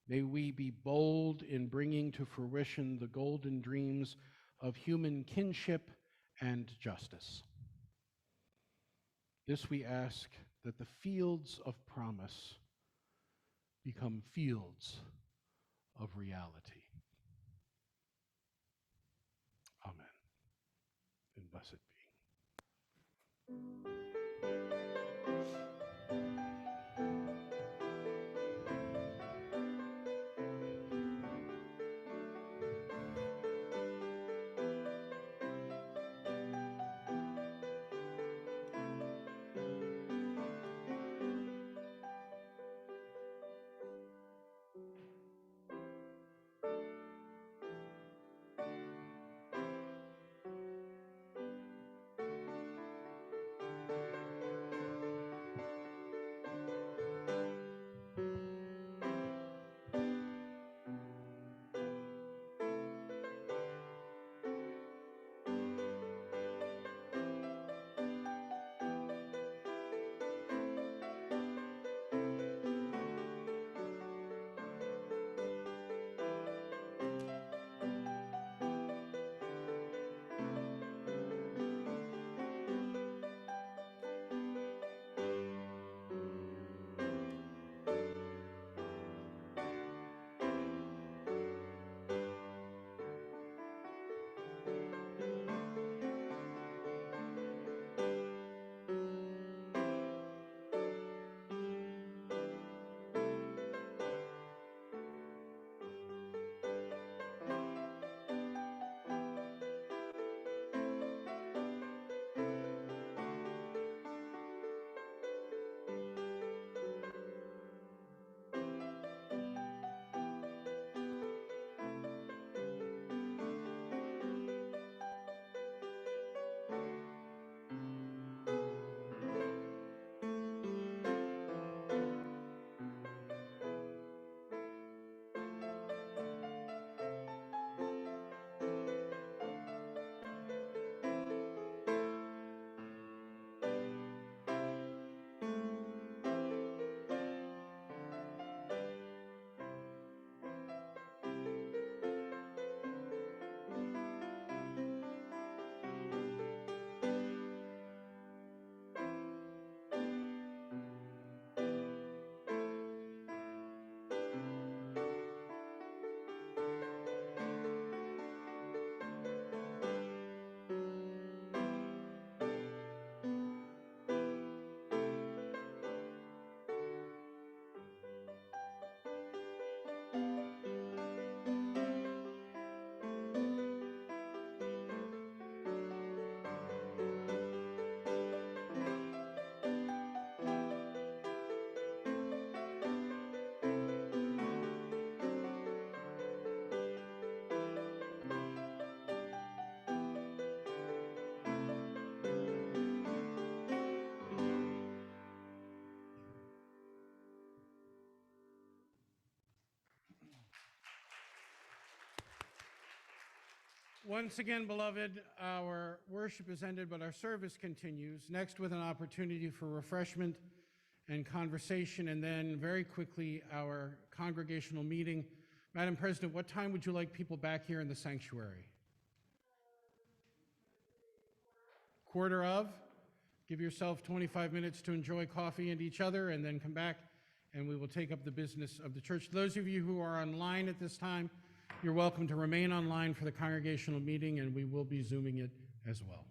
May we be bold in bringing to fruition the golden dreams of human kinship and justice. This we ask, that the fields of promise become fields of reality. Amen. And blessed be. Once again, beloved, our worship is ended, but our service continues. Next, with an opportunity for refreshment and conversation, and then very quickly, our congregational meeting. Madam President, what time would you like people back here in the sanctuary? Quarter of? Give yourself 25 minutes to enjoy coffee and each other, and then come back, and we will take up the business of the church. Those of you who are online at this time, you're welcome to remain online for the congregational meeting, and we will be Zooming it as well.